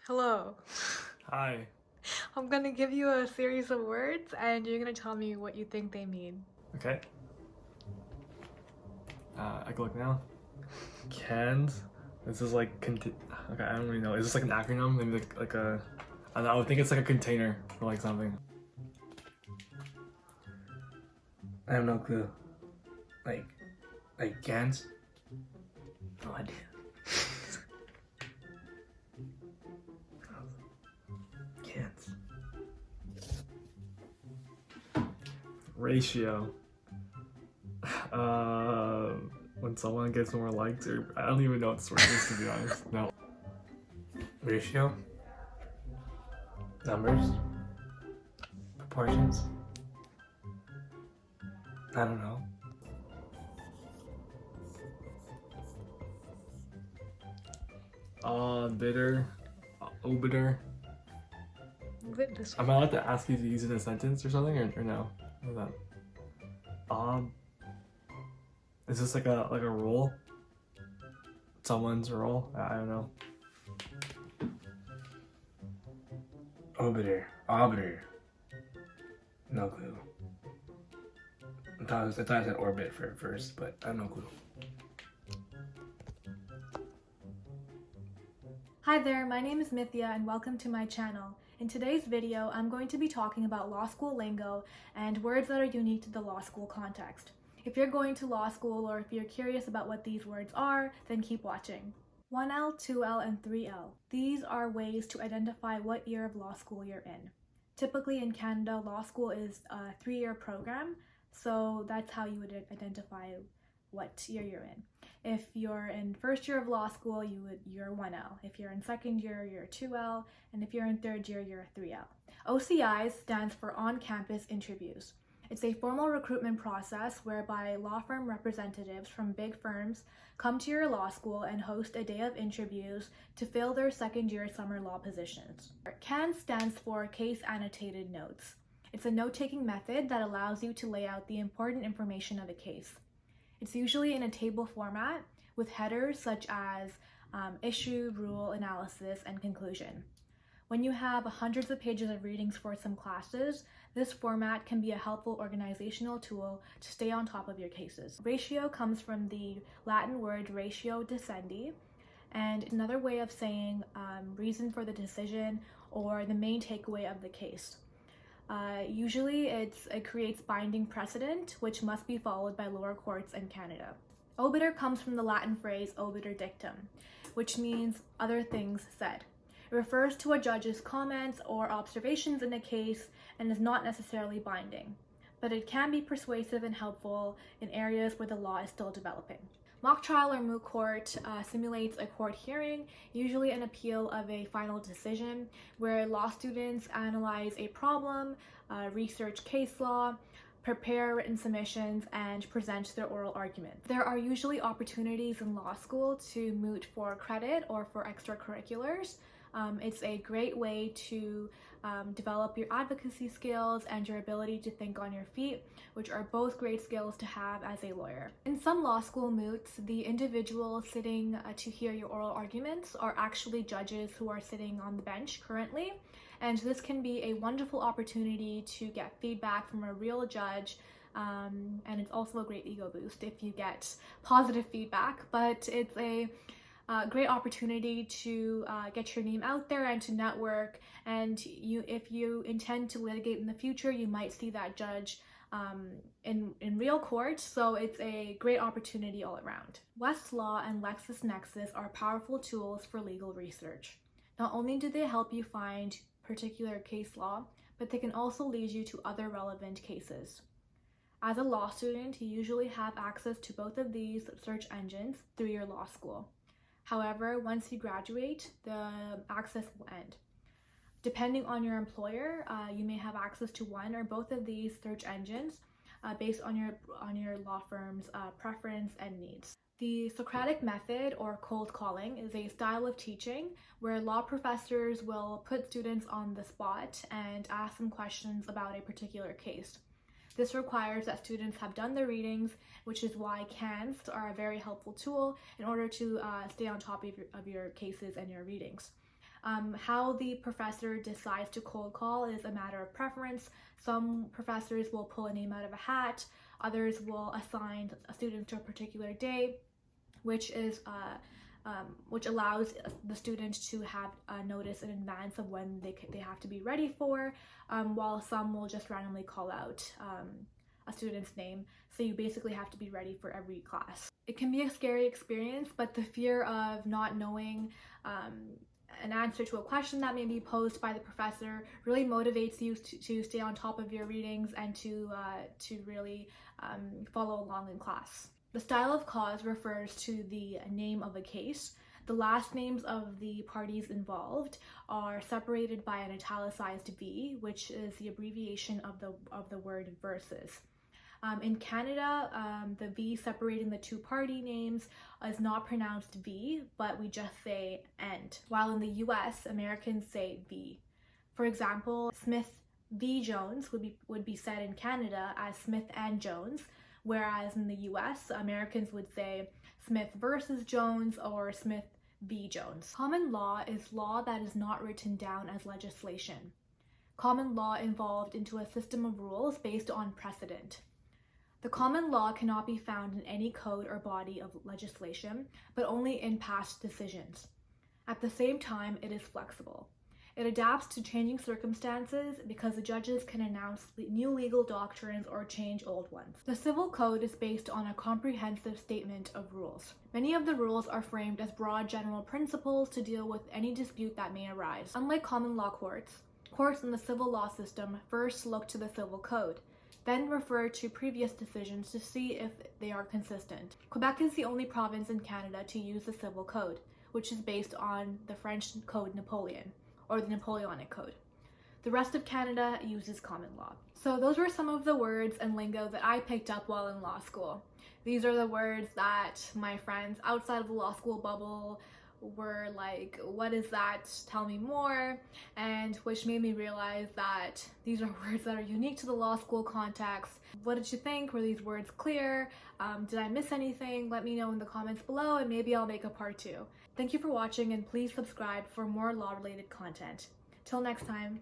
Hello. Hi. I'm gonna give you a series of words and you're gonna tell me what you think they mean. Okay. I can look now. Cans. This is like okay. I don't really know. Is this like an acronym? Maybe like a. I don't know. I would think it's like a container or like something. I have no clue. Like cans? No idea. Cans. Ratio. When someone gets more likes, or I don't even know what this word is, to be honest. No. Ratio? Numbers? Proportions? I don't know. Bitter. Obiter. Am I allowed to ask you to use it in a sentence or something, or no? What is that? Is this like a role? Someone's role? I don't know. Obiter. No clue. I thought I said orbit for first, but I have no clue. Hi there, my name is Mithea and welcome to my channel. In today's video, I'm going to be talking about law school lingo and words that are unique to the law school context. If you're going to law school or if you're curious about what these words are, then keep watching. 1L, 2L, and 3L. These are ways to identify what year of law school you're in. Typically in Canada, law school is a 3-year program, so that's how you would identify what year you're in. If you're in first year of law school, you're 1L. If you're in second year, you're 2L. And if you're in third year, you're 3L. OCIs stands for on-campus interviews. It's a formal recruitment process whereby law firm representatives from big firms come to your law school and host a day of interviews to fill their second year summer law positions. CAN stands for Case Annotated Notes. It's a note-taking method that allows you to lay out the important information of a case. It's usually in a table format with headers such as issue, rule, analysis, and conclusion. When you have hundreds of pages of readings for some classes, this format can be a helpful organizational tool to stay on top of your cases. Ratio comes from the Latin word ratio decidendi, and another way of saying reason for the decision or the main takeaway of the case. Usually it creates binding precedent, which must be followed by lower courts in Canada. Obiter comes from the Latin phrase obiter dictum, which means other things said. It refers to a judge's comments or observations in a case and is not necessarily binding, but it can be persuasive and helpful in areas where the law is still developing. Mock trial or moot court simulates a court hearing, usually an appeal of a final decision, where law students analyze a problem, research case law, prepare written submissions, and present their oral arguments. There are usually opportunities in law school to moot for credit or for extracurriculars. It's a great way to develop your advocacy skills and your ability to think on your feet, which are both great skills to have as a lawyer. In some law school moots, the individuals sitting to hear your oral arguments are actually judges who are sitting on the bench currently, and this can be a wonderful opportunity to get feedback from a real judge. And it's also a great ego boost if you get positive feedback, but it's a great opportunity to get your name out there and to network, and if you intend to litigate in the future, you might see that judge in real court, so it's a great opportunity all around. Westlaw and LexisNexis are powerful tools for legal research. Not only do they help you find particular case law, but they can also lead you to other relevant cases. As a law student, you usually have access to both of these search engines through your law school. However, once you graduate, the access will end. Depending on your employer, you may have access to one or both of these search engines based on your law firm's preference and needs. The Socratic method, or cold calling, is a style of teaching where law professors will put students on the spot and ask them questions about a particular case. This requires that students have done their readings, which is why cans are a very helpful tool in order to stay on top of your cases and your readings. How the professor decides to cold call is a matter of preference. Some professors will pull a name out of a hat, others will assign a student to a particular day, which allows the student to have a notice in advance of when they have to be ready for, while some will just randomly call out a student's name. So you basically have to be ready for every class. It can be a scary experience, but the fear of not knowing an answer to a question that may be posed by the professor really motivates you to stay on top of your readings and to really follow along in class. The style of cause refers to the name of a case. The last names of the parties involved are separated by an italicized V, which is the abbreviation of the word versus. In Canada, the V separating the two party names is not pronounced V, but we just say and. While in the US, Americans say V. For example, Smith v. Jones would be said in Canada as Smith and Jones, whereas in the US, Americans would say Smith versus Jones or Smith v. Jones. Common law is law that is not written down as legislation. Common law evolved into a system of rules based on precedent. The common law cannot be found in any code or body of legislation, but only in past decisions. At the same time, it is flexible. It adapts to changing circumstances because the judges can announce new legal doctrines or change old ones. The civil code is based on a comprehensive statement of rules. Many of the rules are framed as broad general principles to deal with any dispute that may arise. Unlike common law courts, courts in the civil law system first look to the civil code, then refer to previous decisions to see if they are consistent. Quebec is the only province in Canada to use the civil code, which is based on the French Code Napoleon, or the Napoleonic Code. The rest of Canada uses common law. So those were some of the words and lingo that I picked up while in law school. These are the words that my friends outside of the law school bubble were like, what is that? Tell me more. And which made me realize that these are words that are unique to the law school context. What did you think? Were these words clear? Did I miss anything? Let me know in the comments below and maybe I'll make a part 2. Thank you for watching and please subscribe for more law related content. Till next time.